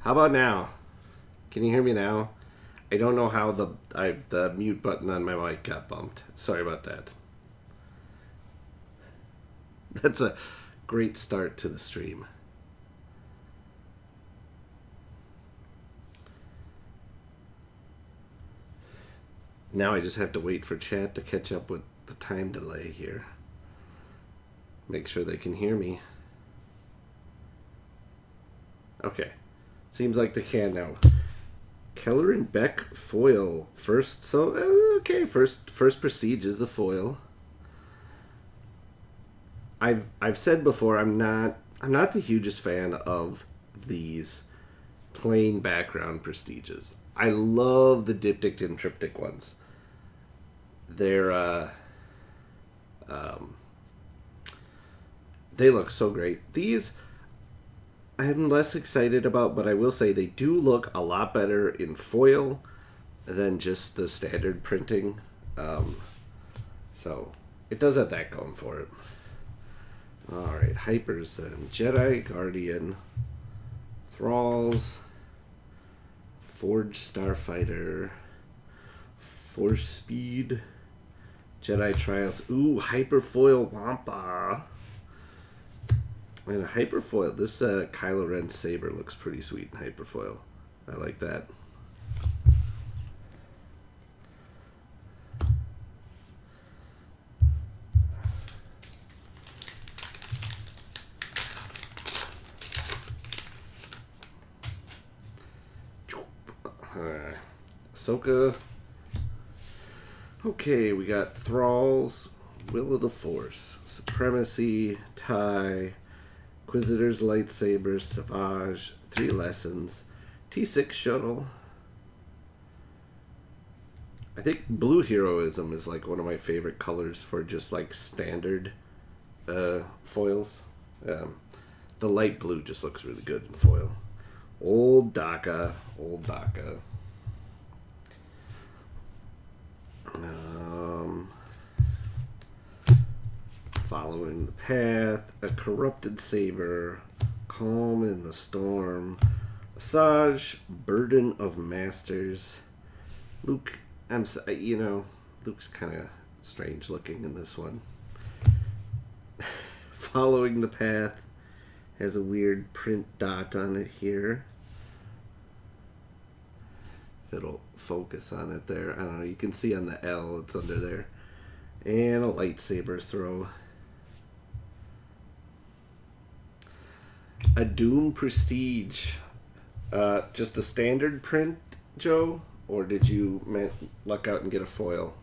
How about now? Can you hear me now? I don't know how the mute button on my mic got bumped. Sorry about that. That's a great start to the stream. Now I just have to wait for chat to catch up with the time delay here. Make sure they can hear me. Okay. Seems like they can now. Keller and Beck foil first. So okay, first prestige is a foil. I've said before I'm not the hugest fan of these plain background prestiges. I love the diptych and triptych ones. They're they look so great. These I'm less excited about, but I will say they do look a lot better in foil than just the standard printing. So it does have that going for it. Alright, Hypers then. Jedi, Guardian, Thralls, Forge Starfighter, Force Speed, Jedi Trials. Ooh, Hyperfoil Wampa. And a Hyperfoil. This Kylo Ren saber looks pretty sweet in Hyperfoil. I like that. Ahsoka. Okay, we got Thralls, Will of the Force, Supremacy, TIE, Inquisitor's Lightsabers, Savage, 3 Lessons, T6 Shuttle. I think Blue Heroism is like one of my favorite colors for just like standard foils. The light blue just looks really good in foil. Old DACA. Following the Path, a Corrupted Saber, Calm in the Storm, Asajj, Burden of Masters. Luke, Luke's kind of strange looking in this one. Following the Path has a weird print dot on it here. If it'll focus on it there. I don't know, you can see on the L, it's under there. And a lightsaber throw. A Doom Prestige. Just a standard print, Joe? Or did you luck out and get a foil?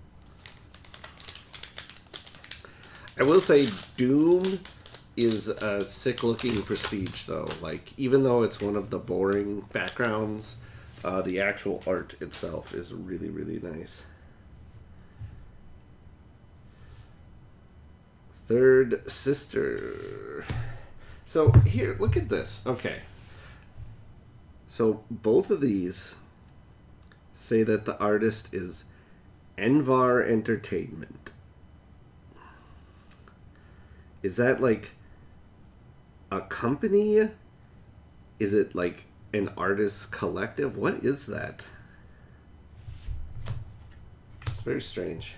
I will say Doom is a sick looking prestige though. Like, even though it's one of the boring backgrounds, the actual art itself is really, really nice. Third Sister. So here, look at this. Okay. So both of these say that the artist is Envar Entertainment. Is that like a company? Is it like an artist collective? What is that? It's very strange.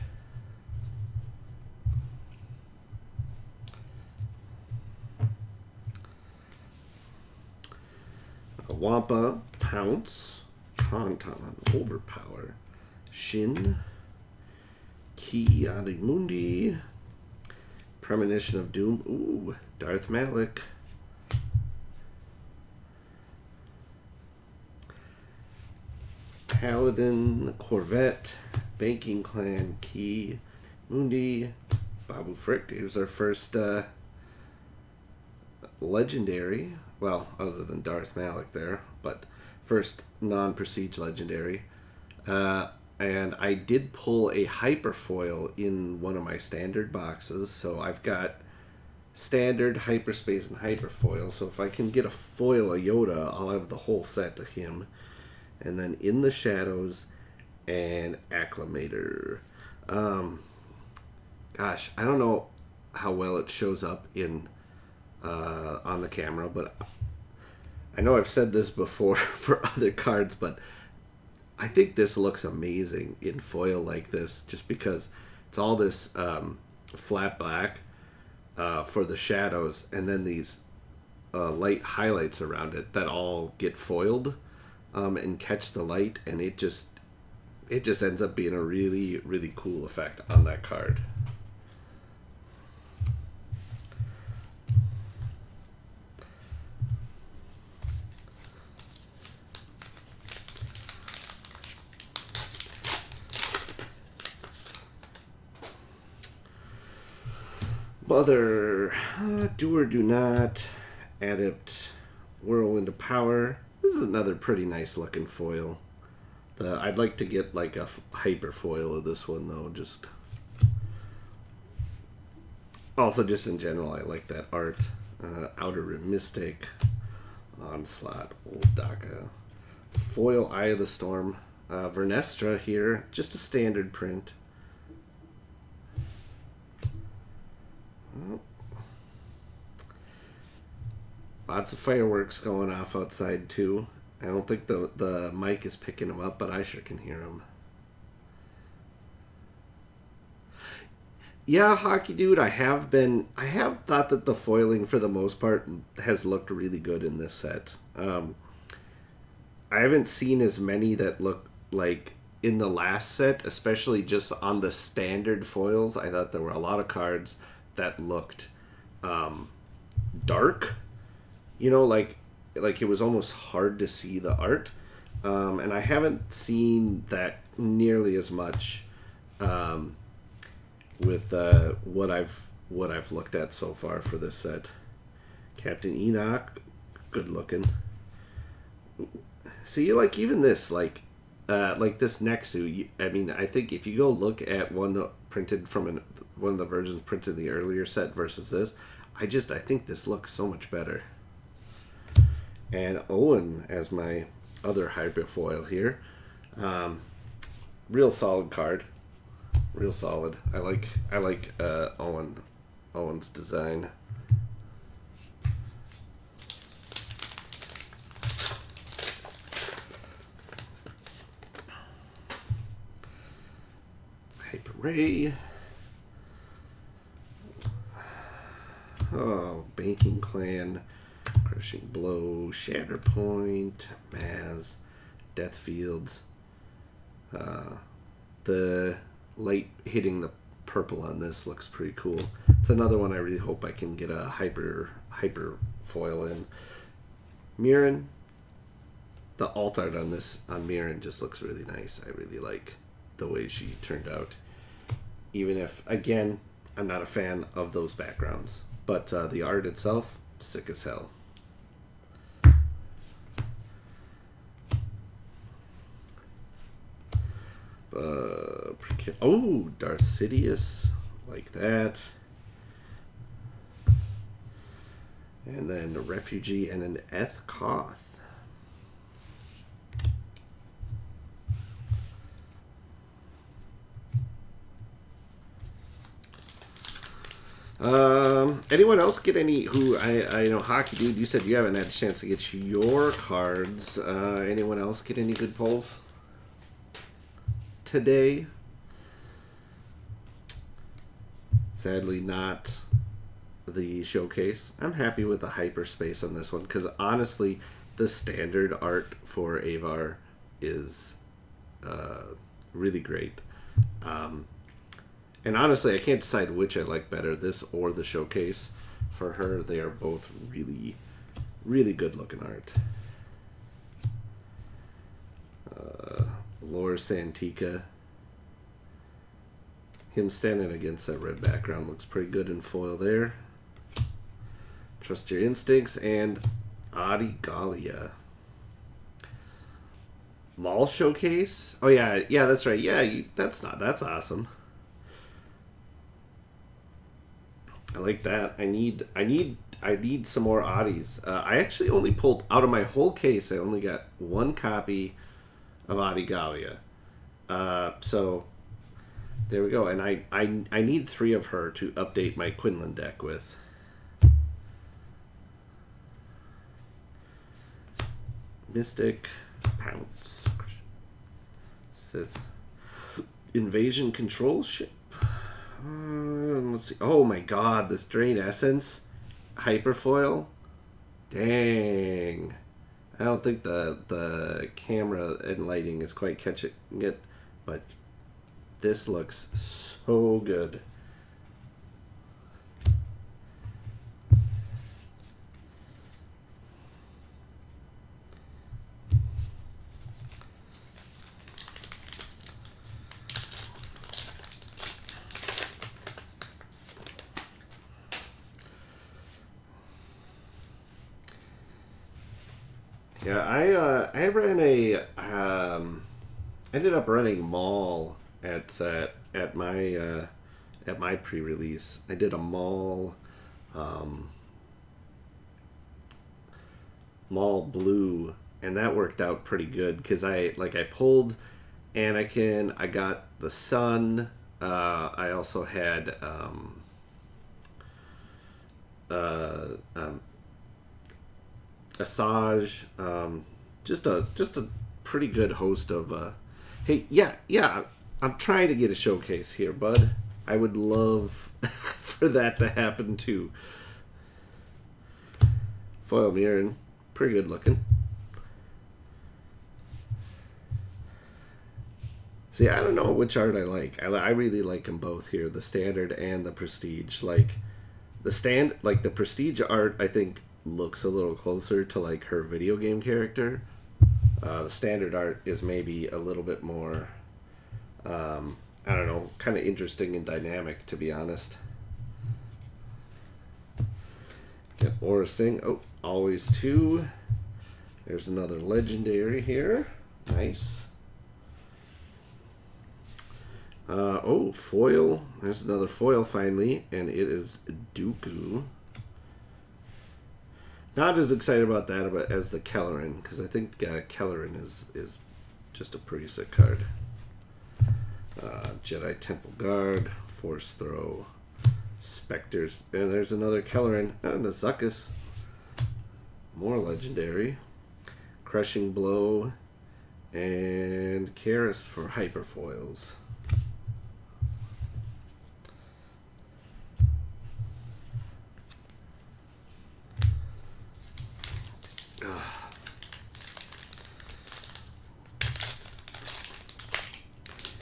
Wampa, Pounce, Tauntaun, Overpower, Shin, Ki Adimundi, Premonition of Doom, ooh, Darth Malik, Paladin, Corvette, Banking Clan, Ki, Mundi, Babu Frick. It was our first legendary. Well, other than Darth Malik there, but first non-prestige legendary. And I did pull a hyperfoil in one of my standard boxes, so I've got standard, hyperspace, and hyperfoil. So if I can get a foil of Yoda, I'll have the whole set of him. And then In the Shadows and Acclamator. Gosh, I don't know how well it shows up in on the camera, but I know I've said this before for other cards, but I think this looks amazing in foil like this, just because it's all this flat black for the shadows, and then these light highlights around it that all get foiled and catch the light, and it just ends up being a really, really cool effect on that card. Mother, do or do not, Adept, Whirlwind of Power. This is another pretty nice looking foil. I'd like to get like a hyper foil of this one though. Just also just in general, I like that art. Outer Rim Mystic, Onslaught, Old Daka, foil Eye of the Storm, Vernestra here, just a standard print. Lots of fireworks going off outside too. I don't think the mic is picking them up, but I sure can hear them. Yeah, Hockey Dude, I have thought that the foiling for the most part has looked really good in this set. I haven't seen as many that look like in the last set, especially just on the standard foils. I thought there were a lot of cards that looked dark, you know, like it was almost hard to see the art, and I haven't seen that nearly as much with what I've looked at so far for this set. Captain Enoch, good looking. See, like even this, like this Nexu. I mean, I think if you go look at one printed from one of the versions printed in the earlier set versus this, I think this looks so much better. And Owen as my other hyper foil here. Real solid card. Real solid. I like Owen's design. Hyper Ray. Oh, Banking Clan, Crushing Blow, Shatterpoint, Maz, Deathfields. The light hitting the purple on this looks pretty cool. It's another one I really hope I can get a hyper foil in. Mirren, the alt art on Mirren just looks really nice. I really like the way she turned out. Even if, again, I'm not a fan of those backgrounds. But the art itself, sick as hell. Oh, Darth Sidious, like that. And then a Refugee and an Eth Koth. Anyone else get any? Who I know, Hockey Dude, you said you haven't had a chance to get your cards. Anyone else get any good pulls today? Sadly, not the showcase. I'm happy with the hyperspace on this one because honestly, the standard art for Avar is really great. And honestly, I can't decide which I like better, this or the showcase. For her, they are both really, really good looking art. Lore Santika. Him standing against that red background looks pretty good in foil there. Trust Your Instincts and Adi Galia. Mall showcase? Oh yeah, that's right. Yeah, that's awesome. I like that. I need some more Adis. I actually only pulled out of my whole case. I only got one copy of Adi Galia. So there we go. And I need 3 of her to update my Quinlan deck with. Mystic, Pounce, Sith, Invasion Control Ship. Let's see. Oh my god, this Drain Essence Hyperfoil. Dang. I don't think the camera and lighting is quite catching it, but this looks so good. Yeah, I ran a ended up running Maul at my pre-release. I did a Maul Maul Blue, and that worked out pretty good because I pulled Anakin. I got the Sun. I also had Asajj, just a pretty good host of. Hey, yeah, I'm trying to get a showcase here, bud. I would love for that to happen too. Foil Mirren, pretty good looking. See, I don't know which art I like. I really like them both here, the standard and the prestige. Like the prestige art, I think looks a little closer to like her video game character. The standard art is maybe a little bit more, I don't know, kind of interesting and dynamic, to be honest. Get Aura Singh. Oh, always two. There's another legendary here. Nice. Oh, foil. There's another foil finally, and it is Dooku. Not as excited about that as the Kelleran, because I think Kelleran is just a pretty sick card. Jedi Temple Guard, Force Throw, Spectres, and there's another Kelleran, and the Zuckuss. More legendary. Crushing Blow, and Karis for Hyperfoils.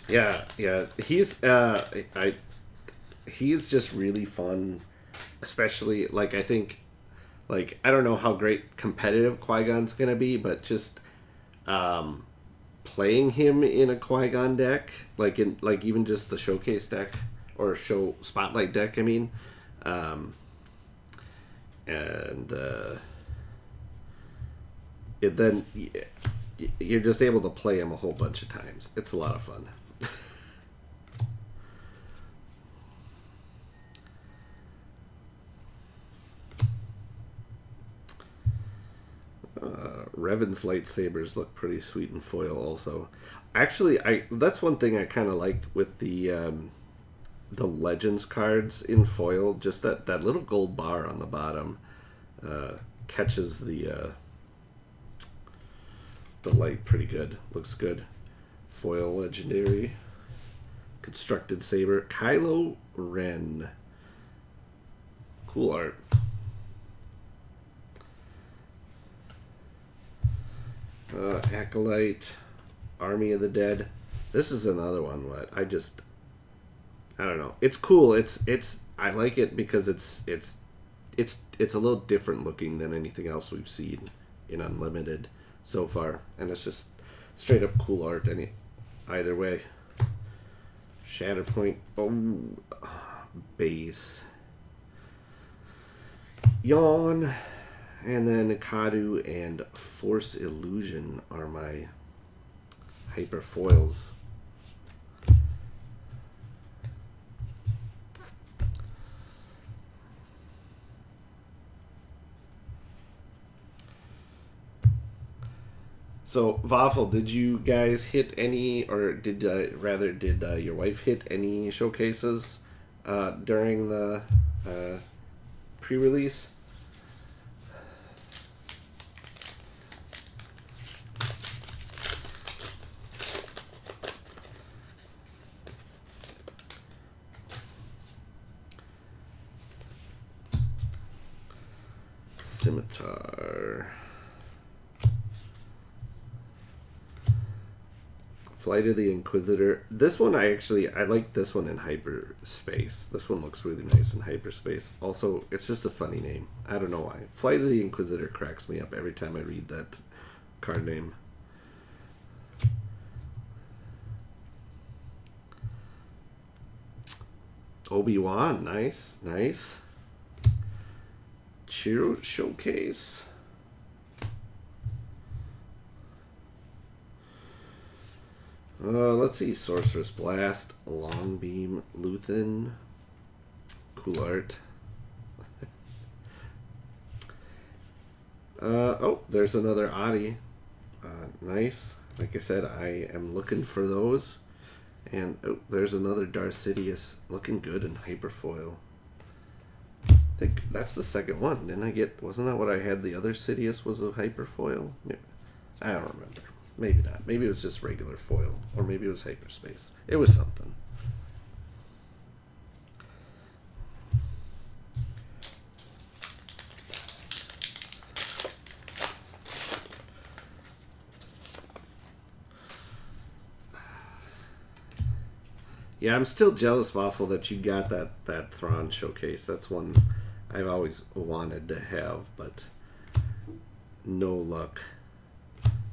Yeah. He's just really fun, especially like I think, like I don't know how great competitive Qui-Gon's gonna be, but just playing him in a Qui-Gon deck, like even just the showcase deck or show spotlight deck. I mean, and then you're just able to play him a whole bunch of times. It's a lot of fun. Revan's lightsabers look pretty sweet in foil also. Actually, that's one thing I kind of like with the Legends cards in foil. Just that little gold bar on the bottom catches the light pretty good. Looks good. Foil legendary. Constructed saber. Kylo Ren. Cool art. Acolyte. Army of the Dead. This is another one. I don't know. It's cool. I like it because it's a little different looking than anything else we've seen in Unlimited so far, and it's just straight up cool art either way. Shatterpoint. Oh, base. Yawn. And then Kadu and Force Illusion are my hyper foils. So, Waffle, did you guys hit any, or did your wife hit any showcases during the pre-release? Scimitar. Flight of the Inquisitor. This one I like this one in hyperspace. This one looks really nice in hyperspace. Also, it's just a funny name. I don't know why. Flight of the Inquisitor cracks me up every time I read that card name. Obi-Wan, nice, nice. Chiro Showcase. Let's see. Sorcerer's Blast, Longbeam, Luthen. Cool art. Oh, there's another Adi. Nice. Like I said, I am looking for those. And oh, there's another Darth Sidious. Looking good in Hyperfoil. I think that's the second one. Didn't I get... Wasn't that what I had? The other Sidious was a Hyperfoil? I don't remember. Maybe not. Maybe it was just regular foil. Or maybe it was hyperspace. It was something. Yeah, I'm still jealous, Waffle, that you got that Thrawn showcase. That's one I've always wanted to have, but no luck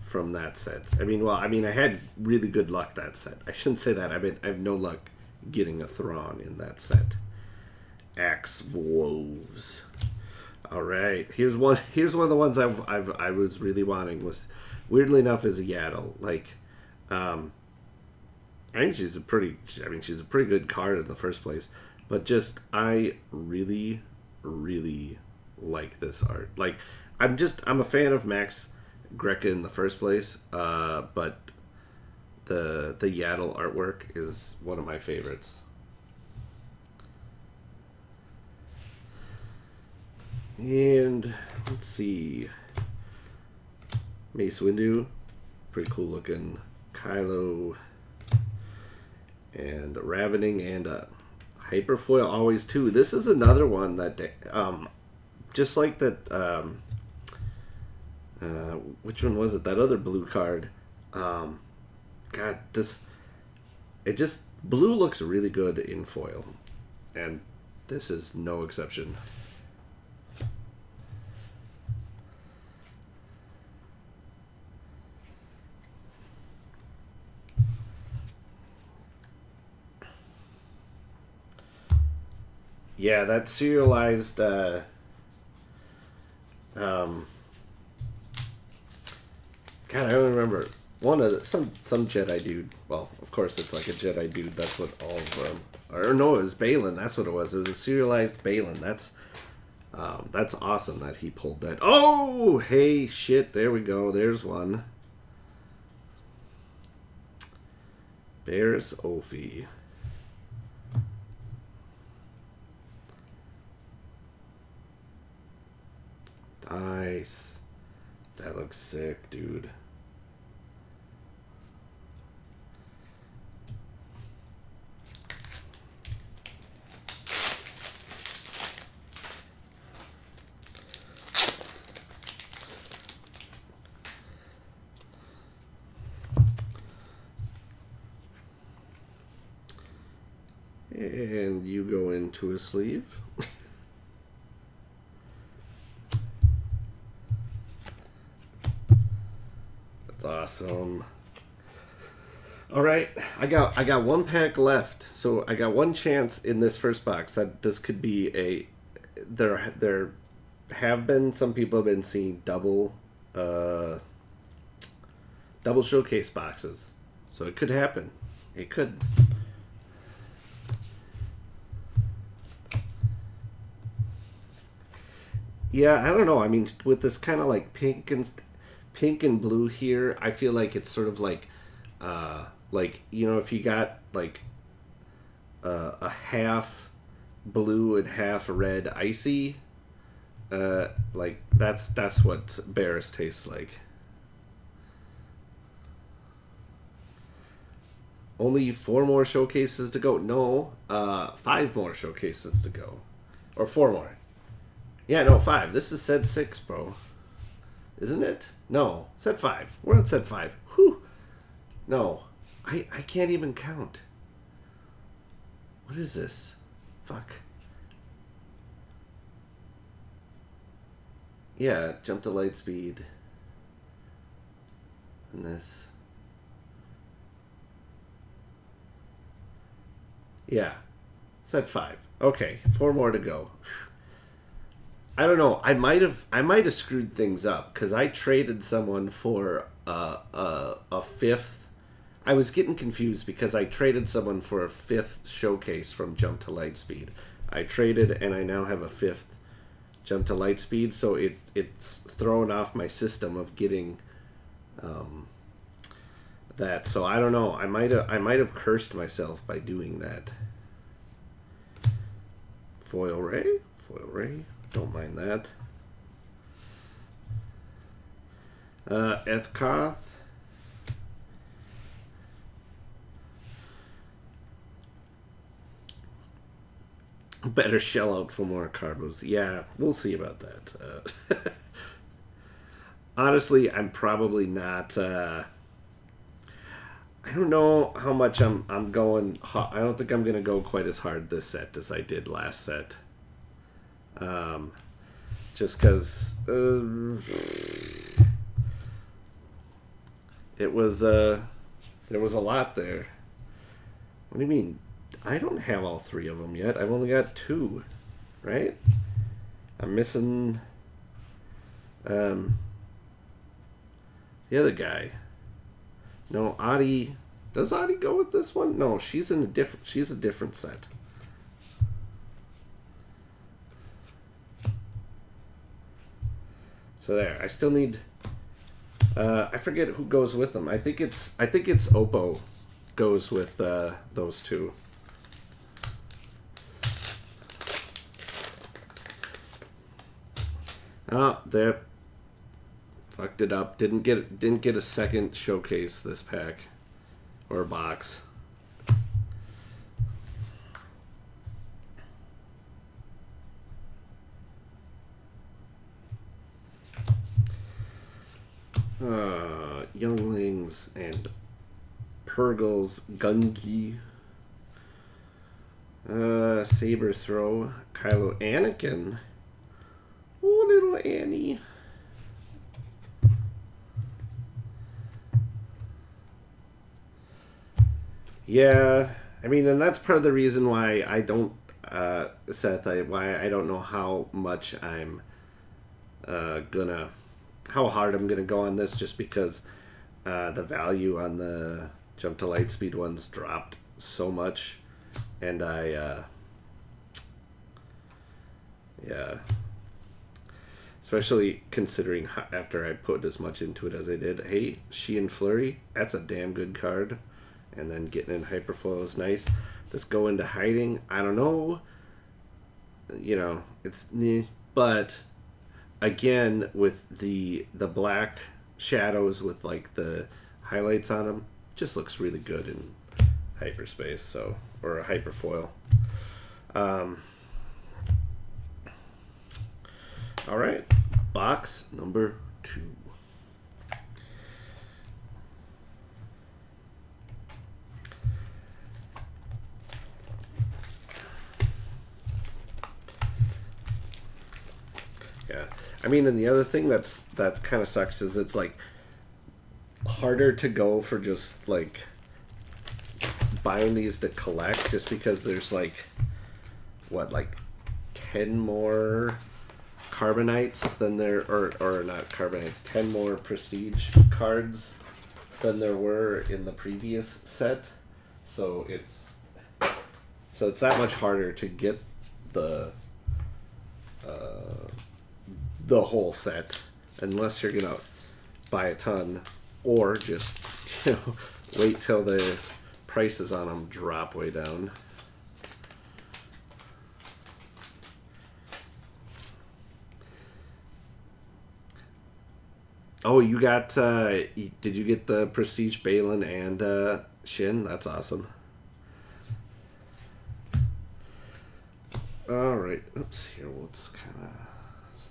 from that set. I mean, I had really good luck that set. I shouldn't say that. I mean, I have no luck getting a Thrawn in that set. Axe Wolves. All right, here's one of the ones I was really wanting. Was weirdly enough is a Yaddle. Like, I think she's a pretty good card in the first place. But just I really, really like this art. Like, I'm a fan of Max Greca in the first place, but the Yaddle artwork is one of my favorites. And let's see, Mace Windu, pretty cool looking. Kylo and Ravening and Hyperfoil always too. This is another one that just like that. Which one was it? That other blue card. God, blue looks really good in foil, and this is no exception. Yeah, that serialized. God, I don't remember. One of some Jedi dude. Well, of course it's like a Jedi dude. That's what all of them. Or no, it was Balin. That's what it was. It was a serialized Balin. That's awesome that he pulled that. Oh, hey, shit. There we go. There's one. Bears Ophi. Nice. That looks sick, dude. And you go into a sleeve. That's awesome. All right, I got one pack left, so I got one chance in this first box that this could be a. There have been some people have been seeing double showcase boxes, so it could happen. It could. Yeah, I don't know. I mean, with this kind of like pink and blue here, I feel like it's sort of like if you got like a half blue and half red icy, like that's what Barris tastes like. Only 4 more showcases to go. No, 5 more showcases to go, or 4 more. Yeah, no, 5. This is set 6, bro. Isn't it? No, set 5. We're on set 5. Whew. No, I can't even count. What is this? Fuck. Yeah, jump to light speed. And this. Yeah, set 5. Okay, 4 more to go. I don't know. I might have screwed things up because I traded someone for a fifth. I was getting confused because I traded someone for a 5th showcase from Jump to Lightspeed. I traded and I now have a 5th Jump to Lightspeed, so it's thrown off my system of getting that. So I don't know. I might have cursed myself by doing that. Foil ray. Don't mind that. Ethkoth. Better shell out for more carbos. Yeah, we'll see about that. Honestly, I'm probably not. I don't know how much I'm going. I don't think I'm going to go quite as hard this set as I did last set. Just because it was there was a lot there. What do you mean? I don't have all 3 of them yet. I've only got 2, right? I'm missing the other guy. No, Adi. Does Adi go with this one? No, she's in a different. She's a different set. So there. I still need. I forget who goes with them. I think it's Oppo goes with those 2. Oh, there. Fucked it up. Didn't get a second showcase this pack or box. Younglings and Purgles, Gungi, Saber Throw, Kylo Anakin. Oh, little Annie. Yeah, I mean, and that's part of the reason why I don't, Seth, why I don't know how much I'm how hard I'm gonna go on this, just because the value on the Jump to Lightspeed ones dropped so much, and yeah, especially considering after I put as much into it as I did. Hey, Sheehan Flurry, that's a damn good card. And then getting in Hyperfoil is nice. This go into hiding, I don't know. You know, it's but again, with the black shadows with like the highlights on them, just looks really good in hyperspace. So, or a Hyperfoil. All right, box number 2. Yeah, I mean, and the other thing that kind of sucks is it's like harder to go for just like buying these to collect, just because there's like what, like 10 more Carbonites than there, or not Carbonites, 10 more prestige cards than there were in the previous set. So it's that much harder to get the whole set, unless you're gonna buy a ton, or just, you know, wait till the prices on them drop way down. Oh, you got did you get the Prestige Balin and Shin? That's awesome. All right, oops, here, let's kind of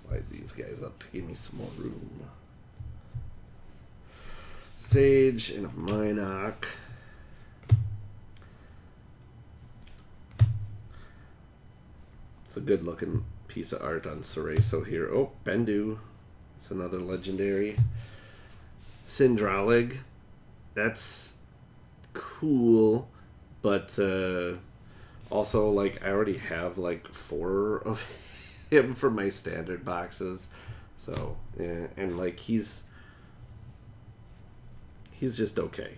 slide these guys up to give me some more room. Sage and a Minoc. It's a good looking piece of art on Cereso here. Oh, Bendu. It's another legendary. Syndralig. That's cool, but also, like, I already have like 4 of him for my standard boxes. So, yeah, and like he's just okay.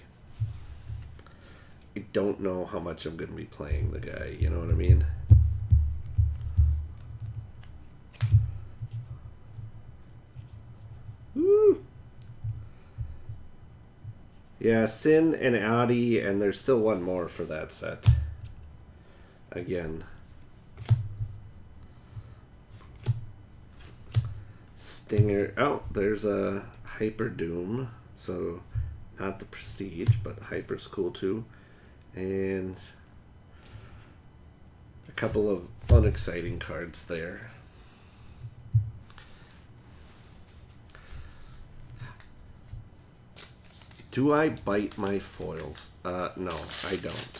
I don't know how much I'm going to be playing the guy, you know what I mean? Woo! Yeah, Sin and Adi, and there's still one more for that set. Again. Stinger. Oh, there's a Hyper Doom. So, not the Prestige, but Hyper's cool too. And a couple of unexciting cards there. Do I bite my foils? No, I don't.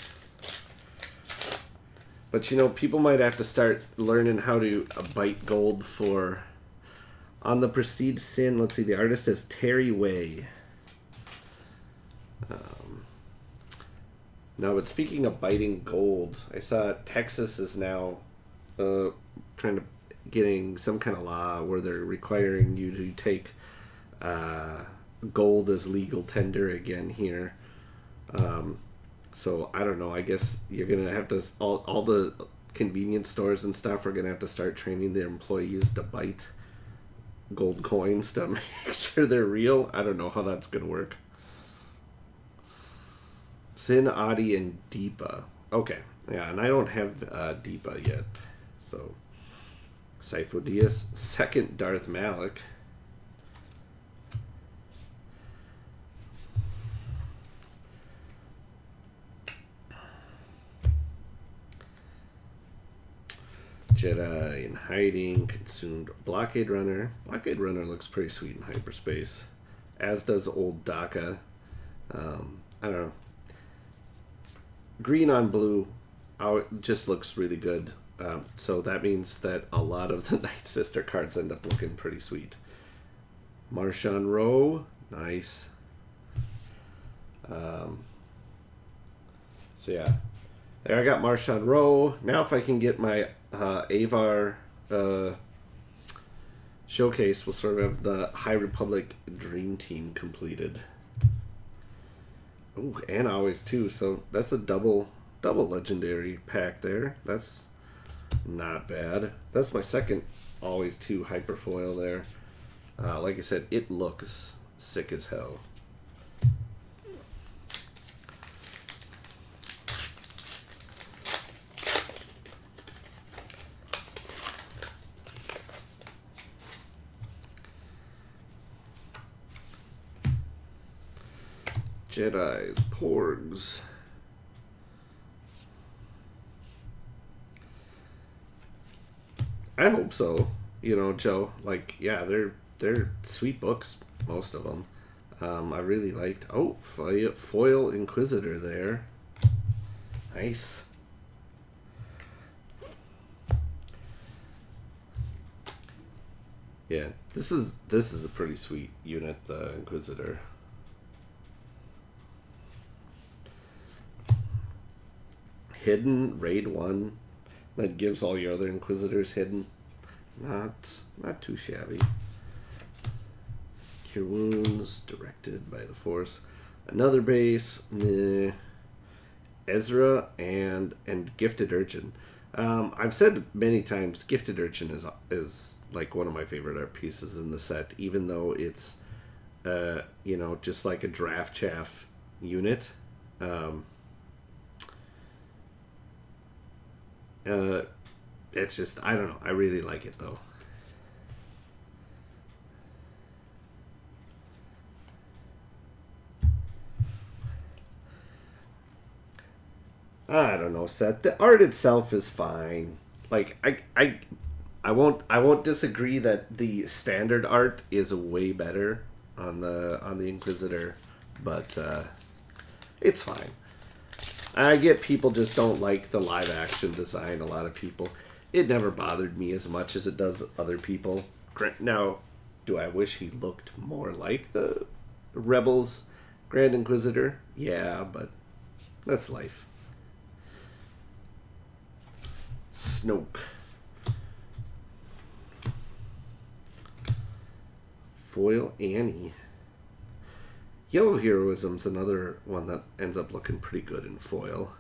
But you know, people might have to start learning how to bite gold for... On the Prestige Sin, let's see, the artist is Terry Way. No, but speaking of biting golds, I saw Texas is now trying to getting some kind of law where they're requiring you to take gold as legal tender again here. So I don't know. I guess you're gonna have to all the convenience stores and stuff are gonna have to start training their employees to bite gold coins to make sure they're real. I don't know how that's gonna work. Sin, Adi, and Deepa. Okay, yeah, and I don't have Deepa yet. So, Sifo-Dyas, second Darth Malik. Jedi in hiding, consumed Blockade Runner. Blockade Runner looks pretty sweet in hyperspace, as does old Daka. I don't know. Green on blue just looks really good. So that means that a lot of the Night Sister cards end up looking pretty sweet. Marshawn Rowe, nice. So yeah, there I got Marshawn Rowe. Now if I can get my Avar showcase, we'll sort of have the High Republic Dream Team completed. Oh, and always too. So that's a double legendary pack there. That's not bad. That's my second always 2 hyperfoil there. Like I said, it looks sick as hell. Jedis, Porgs. I hope so. You know, Joe. Like, yeah, they're sweet books, most of them. I really liked. Oh, foil Inquisitor there. Nice. Yeah, this is a pretty sweet unit, the Inquisitor. Hidden raid 1 that gives all your other Inquisitors hidden. Not too shabby. Cure wounds directed by the Force. Another base. Meh. Ezra and Gifted Urchin. I've said many times Gifted Urchin is like one of my favorite art pieces in the set, even though it's you know, just like a draft chaff unit. It's just, I don't know, I really like it though. I don't know, Seth. The art itself is fine. Like, I I won't disagree that the standard art is way better on the Inquisitor, but it's fine. I get people just don't like the live action design. A lot of people. It never bothered me as much as it does other people. Now, do I wish he looked more like the Rebels Grand Inquisitor? Yeah, but that's life. Snoke. Foil Annie. Yellow Heroism's another one that ends up looking pretty good in foil.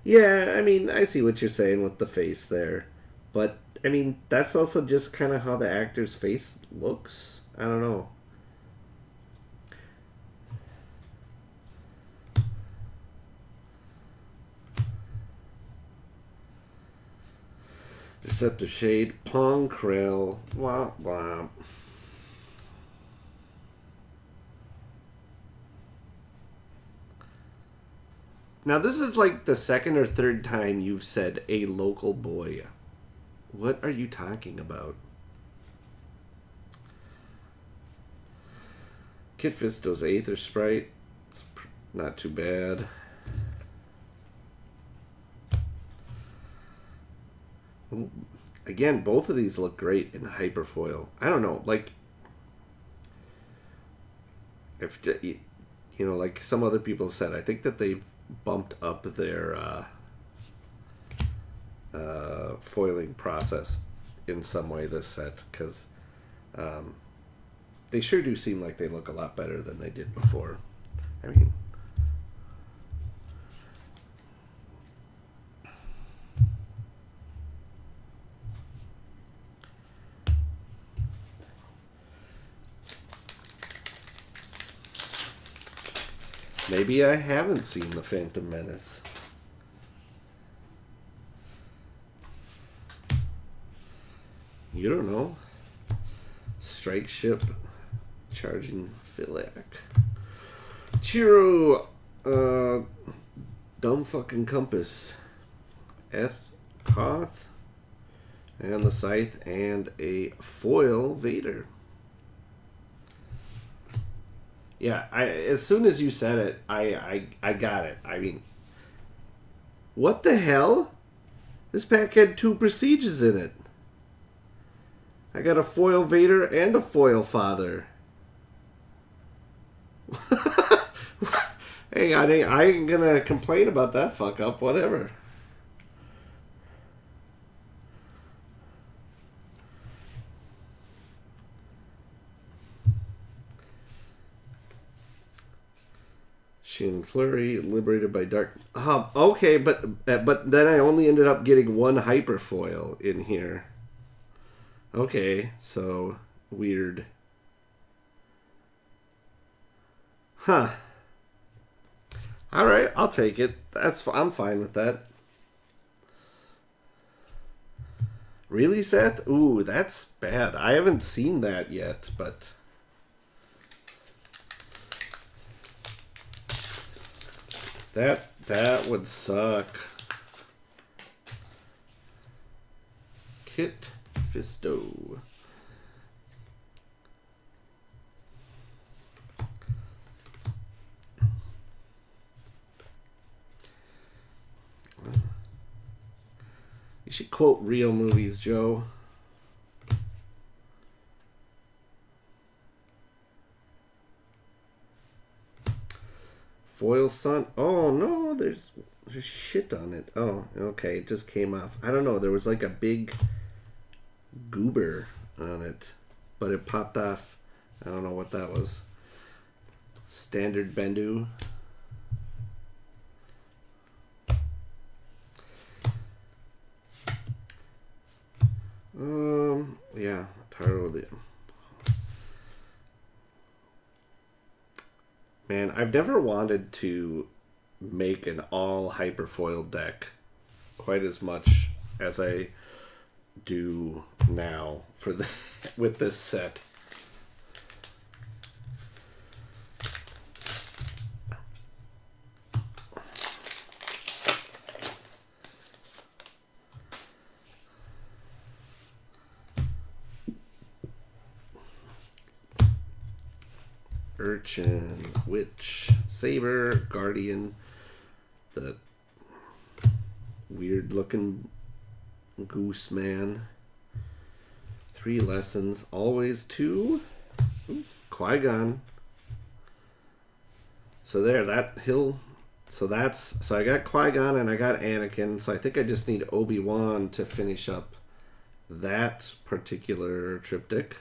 Yeah, I mean, I see what you're saying with the face there. But, I mean, that's also just kind of how the actor's face looks. I don't know. Deceptive Shade, Pong Krell, womp womp. Now, this is like the second or third time you've said a local boy. What are you talking about? Kid Fisto's Aether Sprite. It's not too bad. Again, both of these look great in hyperfoil. I don't know, like, if you know, like some other people said, I think that they've bumped up their foiling process in some way this set, because they sure do seem like they look a lot better than they did before. I mean, maybe I haven't seen The Phantom Menace. You don't know. Strike Ship, Charging Philac. Chiro, Dumb Fucking Compass. Koth, and the Scythe, and a foil Vader. Yeah, as soon as you said it, I got it. I mean, what the hell? This pack had 2 Prestiges in it. I got a foil Vader and a foil Father. Hey, I ain't gonna complain about that fuck up, whatever. Shin Flurry, Liberated by Dark. Okay, but then I only ended up getting 1 hyperfoil in here. Okay, so weird. Huh. All right, I'll take it. I'm fine with that. Really, Seth? Ooh, that's bad. I haven't seen that yet, but that would suck. Kit Fisto. You should quote real movies, Joe. Foil Sun. Oh no, there's shit on it. Oh, okay, it just came off. I don't know. There was like a big goober on it, but it popped off. I don't know what that was. Standard Bendu. Yeah, Taro. Man, I've never wanted to make an all hyperfoil deck quite as much as I do now for the with this set. Urchin, Witch, Saber, Guardian, the weird looking goose man. 3 lessons, always 2. Qui-Gon. So there, that hill. So I got Qui-Gon and I got Anakin. So I think I just need Obi-Wan to finish up that particular triptych.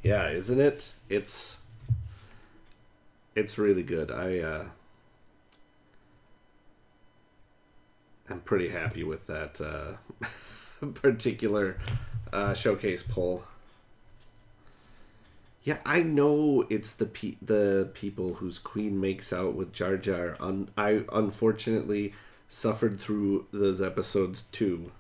Yeah, isn't it? It's really good. I'm pretty happy with that particular showcase poll. Yeah, I know it's the people whose queen makes out with Jar Jar. I unfortunately suffered through those episodes too.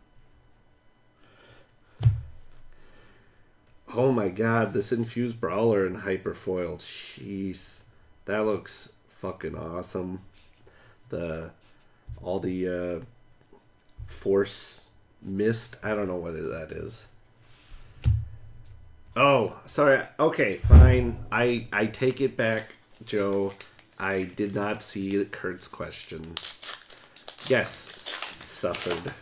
Oh my god, this infused brawler and hyperfoil. Jeez. That looks fucking awesome. All the force mist. I don't know what that is. Oh, sorry. Okay, fine. I take it back, Joe. I did not see Kurt's question. Yes, suffered.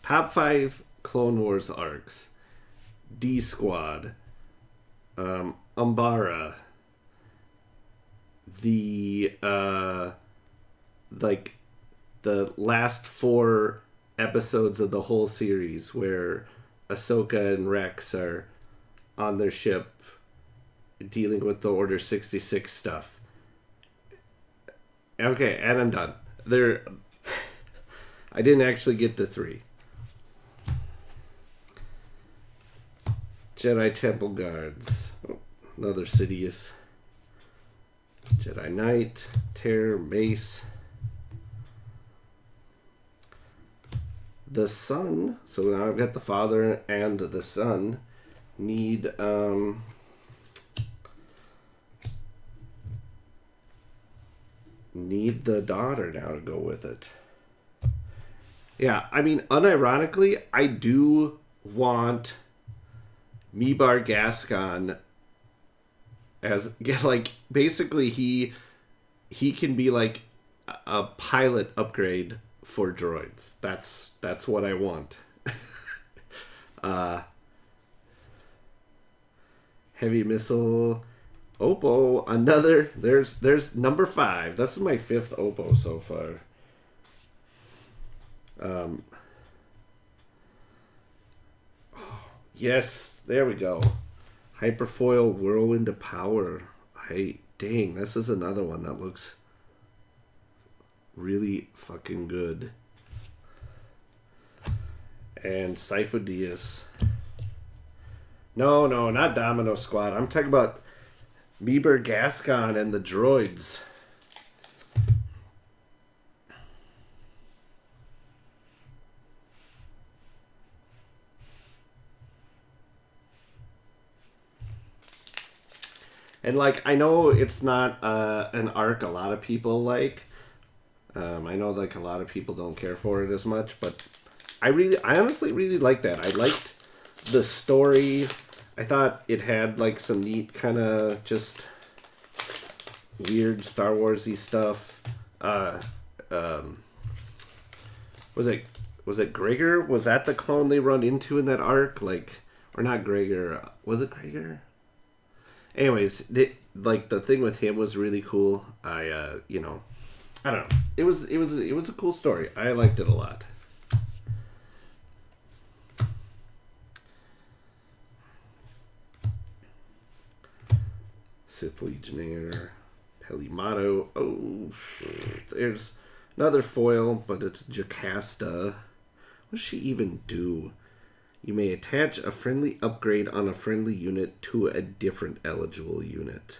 Top 5 Clone Wars arcs. D Squad. Umbara. The the last 4 episodes of the whole series where Ahsoka and Rex are on their ship dealing with the Order 66 stuff. Okay, and I'm done. I didn't actually get to 3. Jedi Temple Guards. Oh, another Sidious. Jedi Knight. Terror. Mace. The son. So now I've got the father and the son. Need the daughter now to go with it. Yeah, I mean, unironically, I do want Meebar Gascon as, like, basically he can be like a pilot upgrade for droids. That's what I want. Heavy missile Oppo, another. There's number 5. This is my 5th Oppo so far. Yes, there we go. Hyperfoil Whirlwind of Power. Hey, dang, this is another one that looks really fucking good. And Sifo-Dyas. No, not Domino Squad. I'm talking about Meebar Gascon and the droids. And, like, I know it's not an arc a lot of people like. I know, like, a lot of people don't care for it as much, but I honestly really like that. I liked the story. I thought it had, like, some neat kind of just weird Star Wars-y stuff. Was it Gregor? Was that the clone they run into in that arc? Like, or not Gregor? Was it Gregor? Anyways, the thing with him was really cool. I don't know. It was a cool story. I liked it a lot. Sith Legionnaire, Pelimato. Oh, there's another foil, but it's Jocasta. What does she even do? You may attach a friendly upgrade on a friendly unit to a different eligible unit.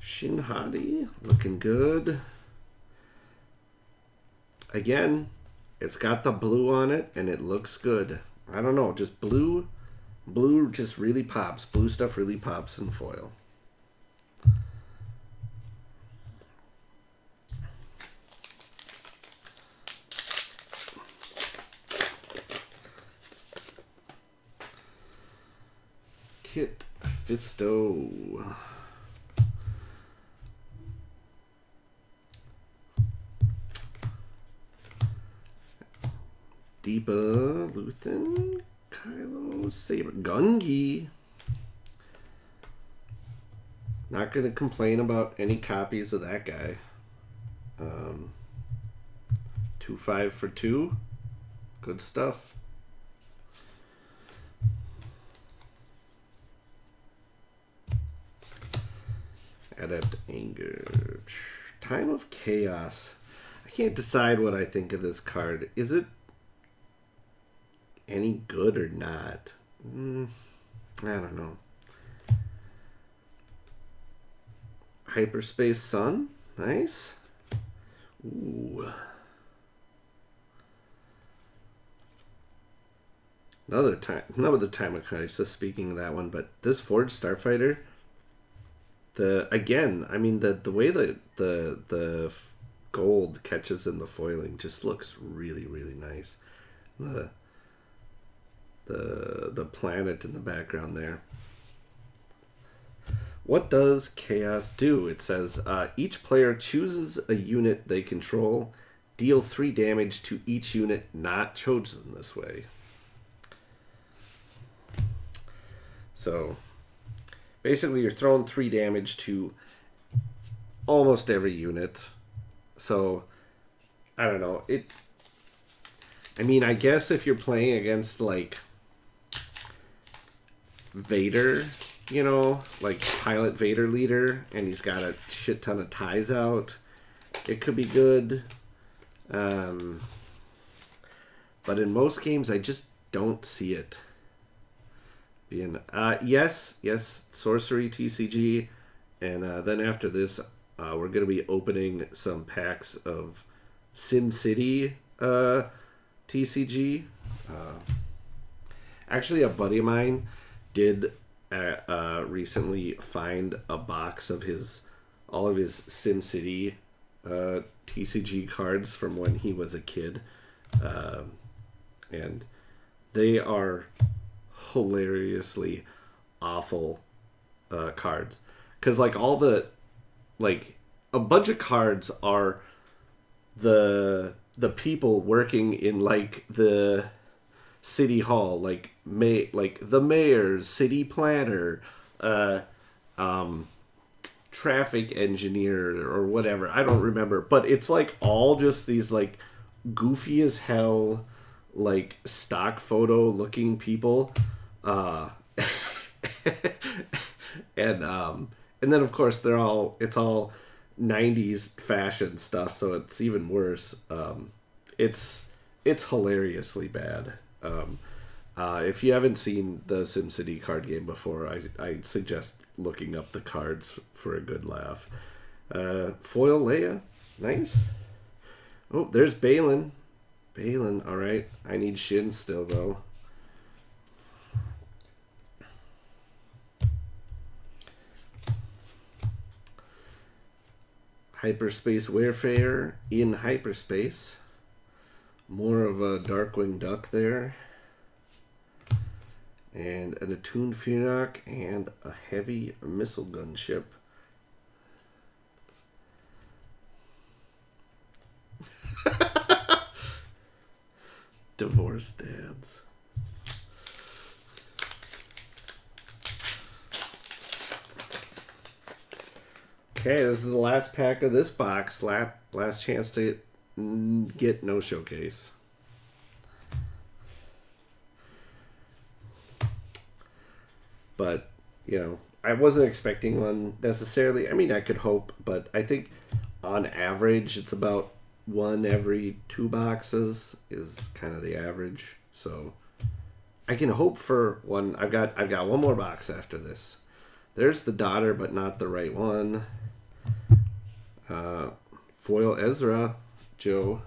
Shin Hati, looking good. Again, it's got the blue on it, and it looks good. I don't know, just blue just really pops. Blue stuff really pops in foil. Kit Fisto. Deepa, Luthen, Kylo, Saber, Gungi. Not going to complain about any copies of that guy. 2-5 for 2. Good stuff. Adept Anger. Time of Chaos. I can't decide what I think of this card. Is it any good or not? I don't know. Hyperspace Sun. Nice. Ooh. Another time of crisis, speaking of that one, but this Forged Starfighter, the way the gold catches in the foiling just looks really, really nice. The planet in the background there. What does Chaos do? It says each player chooses a unit they control. Deal 3 damage to each unit not chosen this way. So basically you're throwing 3 damage to almost every unit. So I don't know. I guess if you're playing against like Vader, like Pilot Vader leader, and he's got a shit ton of ties out, it could be good. But in most games, I just don't see it being. Yes, sorcery TCG, and then after this, we're gonna be opening some packs of SimCity TCG. Actually, a buddy of mine did recently find a box of all of his SimCity TCG cards from when he was a kid, and they are hilariously awful cards, because like a bunch of cards are the people working in like the city hall, like the mayor's city planner, traffic engineer or whatever. I don't remember, but it's like all just these like goofy as hell, like stock photo looking people, and then of course it's all 90s fashion stuff, so it's even worse. It's hilariously bad. If you haven't seen the SimCity card game before, I suggest looking up the cards for a good laugh. Foil Leia, nice. Oh, there's Balin. All right. I need Shin still though. Hyperspace Warfare in hyperspace. More of a Darkwing Duck there. And an attuned Fearnock and a heavy missile gunship. Divorced dads. Okay, this is the last pack of this box. Last chance to get no showcase. But, I wasn't expecting one necessarily. I could hope, but I think on average it's about 1 every 2 boxes is kind of the average. So I can hope for one. I've got one more box after this. There's the daughter, but not the right one. Foil Ezra, Joe.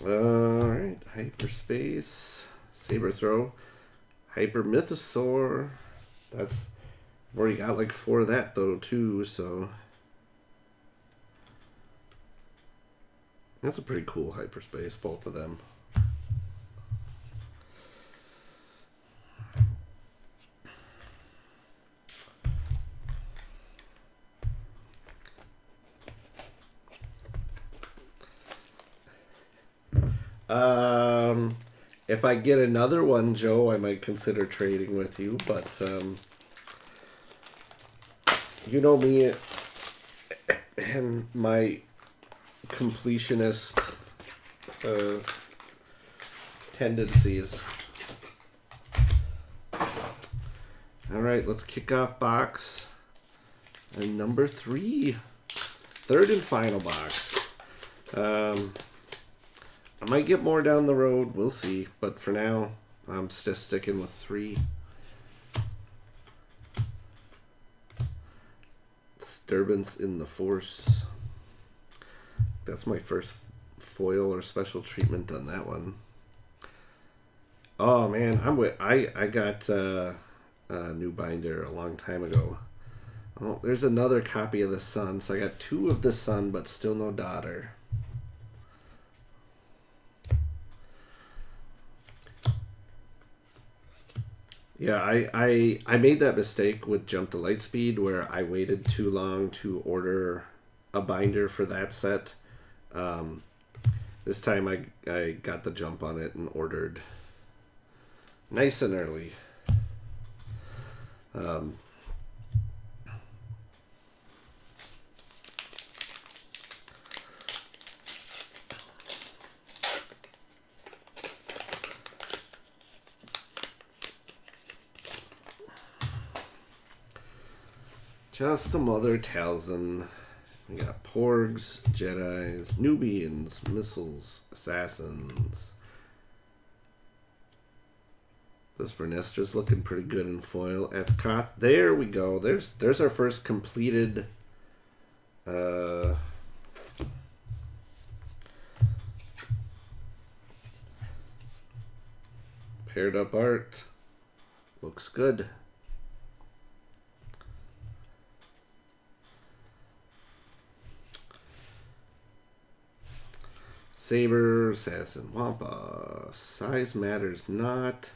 Alright, hyperspace, saber throw, hyper mythosaur. That's, I've already got like 4 of that though too, so that's a pretty cool hyperspace, both of them. If I get another one, Joe, I might consider trading with you, but you know me and my completionist tendencies. All right, let's kick off box and number 3, third and final box. I might get more down the road, we'll see, but for now I'm just sticking with 3. Disturbance in the Force. That's my first foil or special treatment on that one. Oh man, I got a new binder a long time ago. Oh, there's another copy of the Sun, so I got 2 of the Sun, but still no daughter. Yeah, I made that mistake with Jump to Lightspeed where I waited too long to order a binder for that set. This time I got the jump on it and ordered nice and early. Just a Mother Talzin. We got Porgs, Jedis, Nubians, Missiles, Assassins. This Vernestra's looking pretty good in foil. Ethcot, there we go. There's our first completed paired up art. Looks good. Saber, Assassin, Wampa. Size matters not.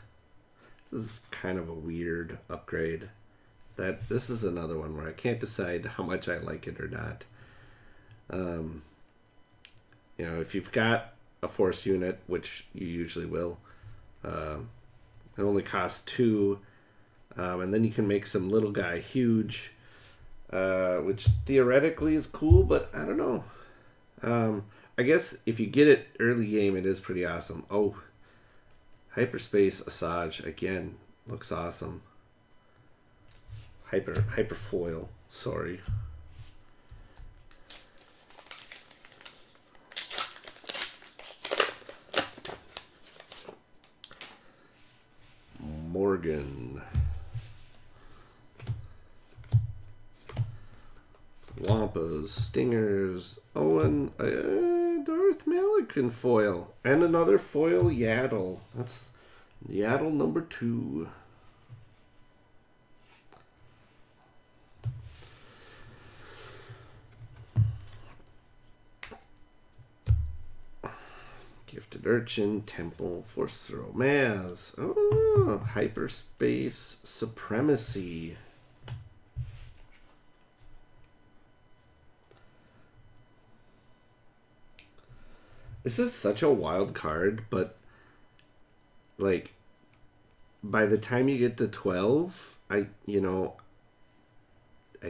This is kind of a weird upgrade. This is another one where I can't decide how much I like it or not. You know, if you've got a Force unit, which you usually will, it only costs 2, and then you can make some little guy huge, which theoretically is cool, but I don't know. I guess if you get it early game, it is pretty awesome. Oh, Hyperspace Asajj again looks awesome. Hyper foil. Sorry. Morgan. Wampas, Stingers, Owen, Darth Malak foil. And another foil Yaddle. That's Yaddle number 2. Gifted Urchin, Temple, Force Throw, Maz. Oh, Hyperspace Supremacy. This is such a wild card, but like by the time you get to 12, I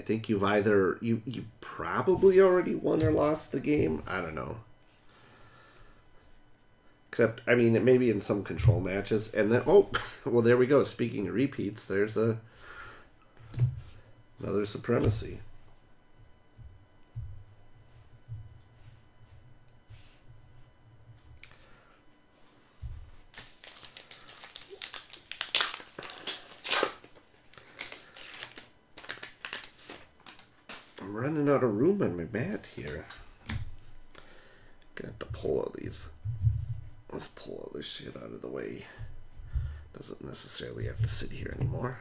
think you've either you probably already won or lost the game. I don't know. Except, I mean, it may be in some control matches, and then well, there we go. Speaking of repeats, there's another Supremacy. I'm running out of room on my mat here. Gonna have to pull all these Let's pull all this shit out of the way. Doesn't necessarily have to sit here anymore.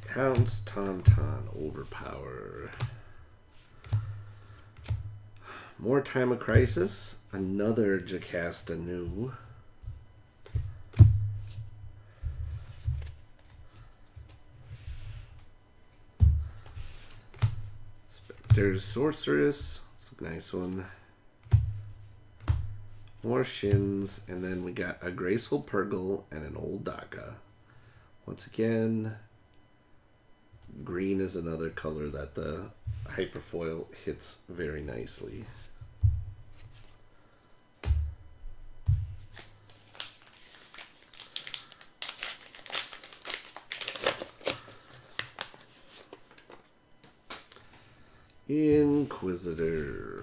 Pounce, Tauntaun, Overpower. More Time of Crisis. Another Jocasta new. Spectre's Sorceress. It's a nice one. More Shins. And then we got a Graceful Purgle and an Old Daka. Once again, green is another color that the Hyperfoil hits very nicely. Inquisitor.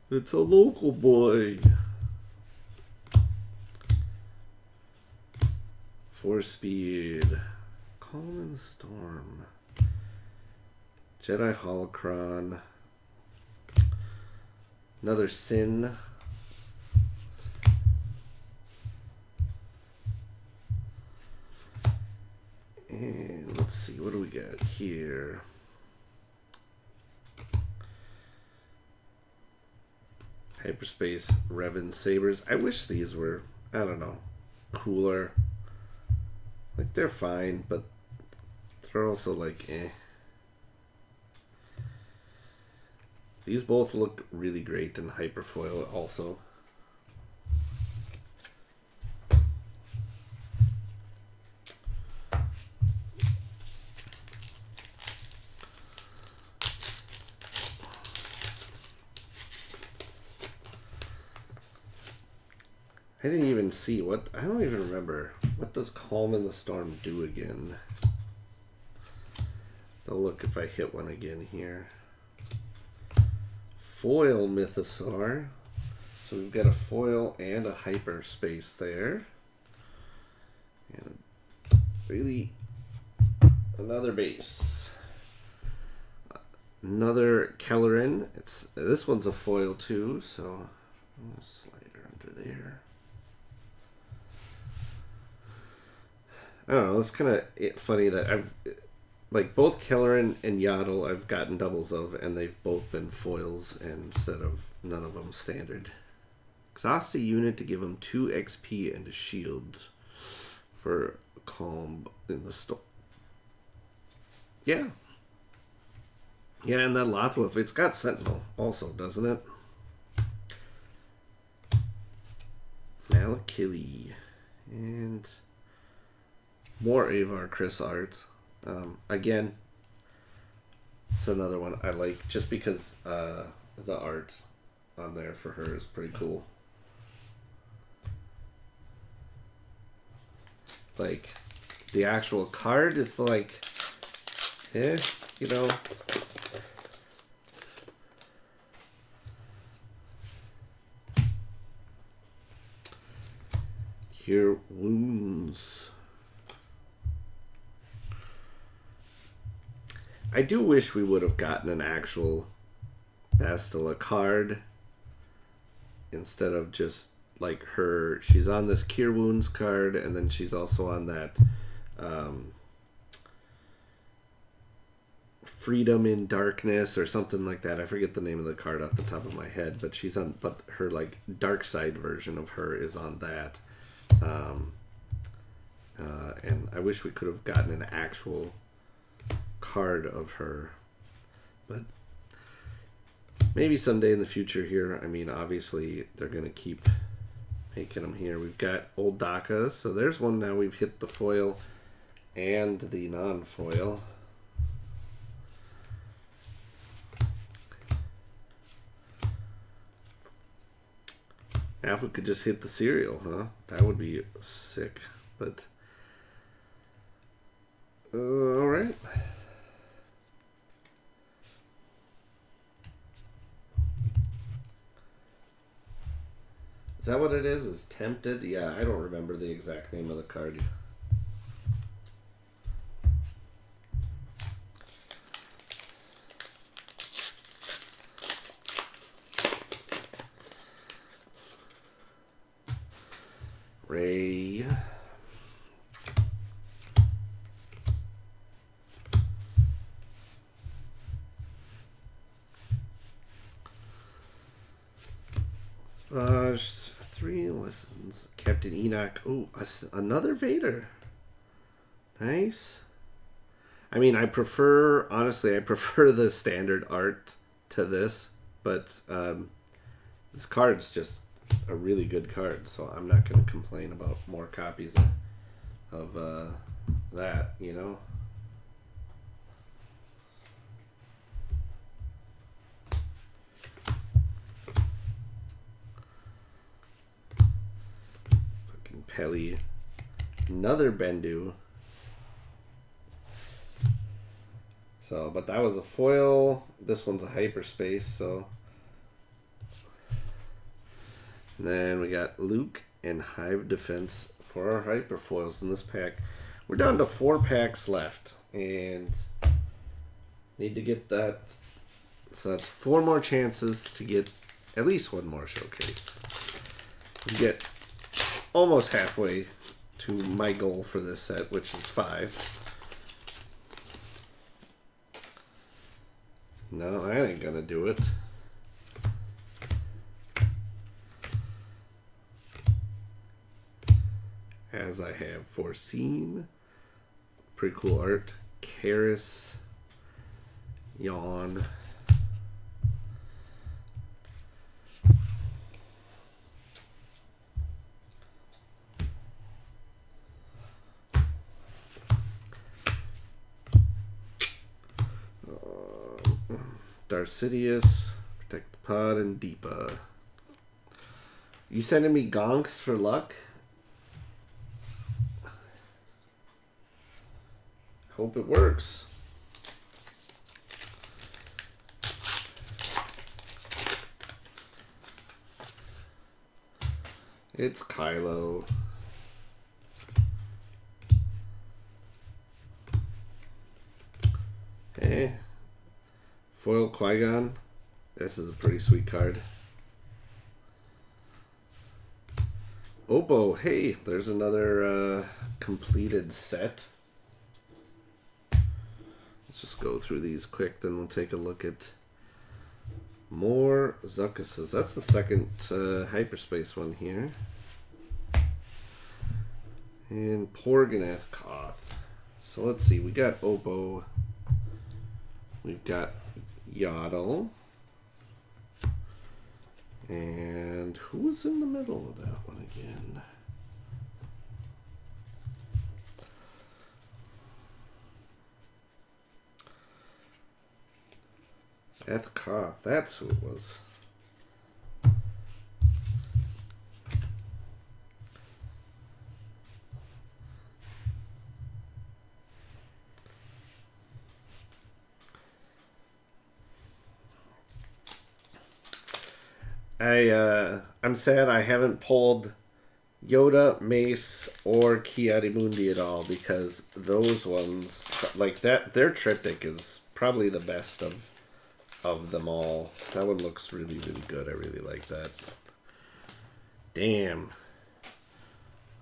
It's a local boy. Force Speed. Calm in the Storm. Jedi Holocron. Another Sin. And let's see, what do we got here? Hyperspace Revan Sabers. I wish these were, I don't know, cooler. Like, they're fine, but they're also like, eh. These both look really great in Hyperfoil also. I didn't even see what, I don't even remember. What does Calm in the Storm do again? I'll look if I hit one again here. Foil Mythosaur. So we've got a foil and a hyperspace there. And really another base. Another Kellerin. This one's a foil too, so I'm gonna slide her under there. I don't know, it's kind of funny that I've, like, both Kellerin and Yaddle I've gotten doubles of, and they've both been foils instead of none of them standard. Exhaust a unit to give them 2 XP and a shield for Calm in the Storm. Yeah. Yeah, and that Lothwolf, it's got Sentinel also, doesn't it? Malakili. And more Avar Chris art. Again, it's another one I like just because the art on there for her is pretty cool. Like, the actual card is like, eh, you know. Cure Wounds. I do wish we would have gotten an actual Bastila card instead of just like her. She's on this Cure Wounds card, and then she's also on that Freedom in Darkness or something like that. I forget the name of the card off the top of my head, but she's on. But her like dark side version of her is on that. And I wish we could have gotten an actual card of her, but maybe someday in the future here. I mean, obviously they're gonna keep making them here. We've got Old Daka, so there's one now. We've hit the foil and the non-foil. Now if we could just hit the cereal, huh? That would be sick, but all right. Is that what it is? Is Tempted? Yeah, I don't remember the exact name of the card. Ray. Spage, 3 lessons. Captain Enoch. Oh, another Vader. Nice. I mean, honestly, I prefer the standard art to this, but this card's just a really good card, so I'm not going to complain about more copies of that, you know? Fucking Pelly. Another Bendu. So, but that was a foil. This one's a hyperspace, so. And then we got Luke and Hive Defense for our hyperfoils in this pack. We're down to 4 packs left, and need to get that. So that's 4 more chances to get at least 1 more showcase. We get almost halfway to my goal for this set, which is 5. No, I ain't gonna do it. As I have foreseen. Pretty cool art. Karis. Yawn. Darth Sidious, Protect the Pod, and Deepa. You sending me gonks for luck? Hope it works. It's Kylo. Hey. Foil Qui-Gon. This is a pretty sweet card. Oppo. Hey, there's another completed set. Let's just go through these quick, then we'll take a look at more Zuckuses. That's the second hyperspace one here. And Porganath Koth. So let's see, we got Oppo. We've got Yaddle. And who's in the middle of that one again? Koth, that's who it was. I'm sad I haven't pulled Yoda, Mace, or Ki-Adi-Mundi at all, because those ones, like that, their triptych is probably the best of them all. That one looks really, really good. I really like that. Damn.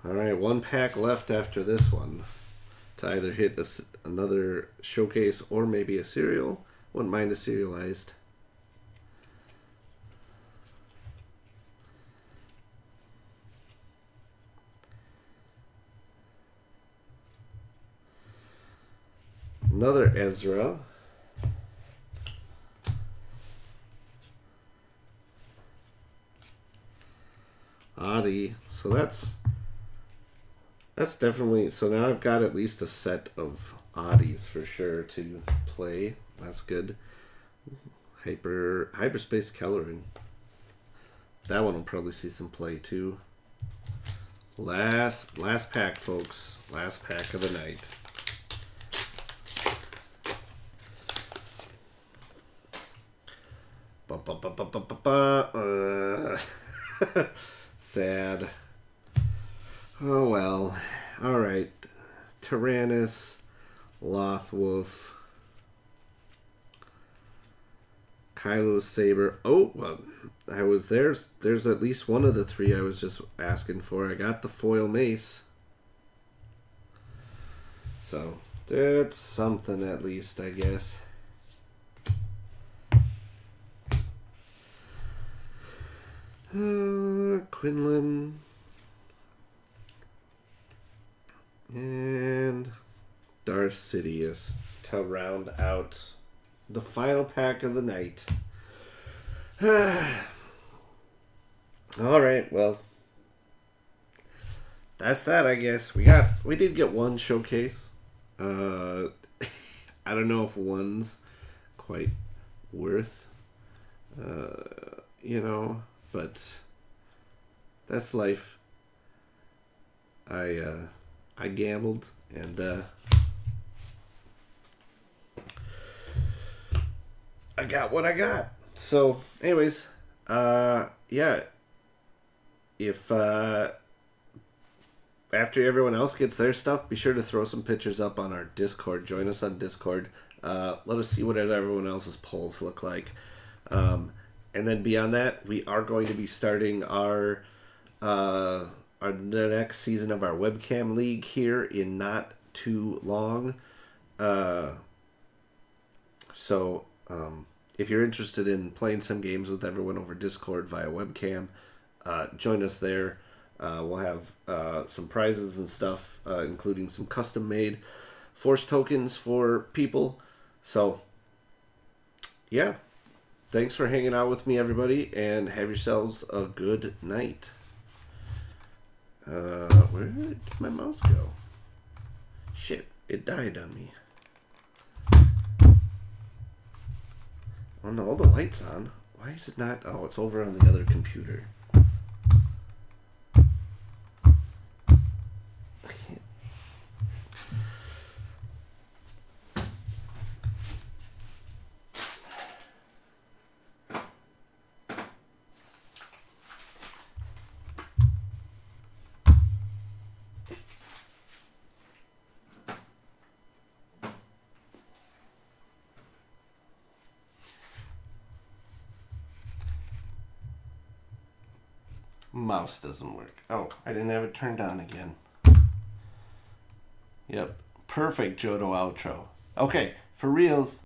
Alright, 1 pack left after this one to either hit another showcase or maybe a serial. Wouldn't mind a serialized. Another Ezra. Adi. So that's definitely, so now I've got at least a set of Adis for sure to play. That's good. Hyperspace Kellerin. That one will probably see some play too. Last pack, folks. Last pack of the night. Sad. Oh well. Alright. Tyrannus, Lothwolf, Kylo Saber. Oh, well, there's at least one of the three I was just asking for. I got the foil mace. So, that's something at least, I guess. Quinlan. And Darth Sidious to round out the final pack of the night. All right, well, that's that. I guess we did get one showcase. I don't know if one's quite worth, but that's life. I gambled and I got what I got. So, anyways, yeah. If after everyone else gets their stuff, be sure to throw some pictures up on our Discord. Join us on Discord. Let us see what everyone else's polls look like. And then beyond that, we are going to be starting the next season of our webcam league here in not too long. So if you're interested in playing some games with everyone over Discord via webcam, join us there. We'll have some prizes and stuff, including some custom-made Force tokens for people. So, yeah. Thanks for hanging out with me, everybody, and have yourselves a good night. Where did my mouse go? Shit, it died on me. Oh no, all the lights on. Why is it not? Oh, it's over on the other computer. Mouse doesn't work. Oh, I didn't have it turned on again. Yep. Perfect Johto outro. Okay, for reals.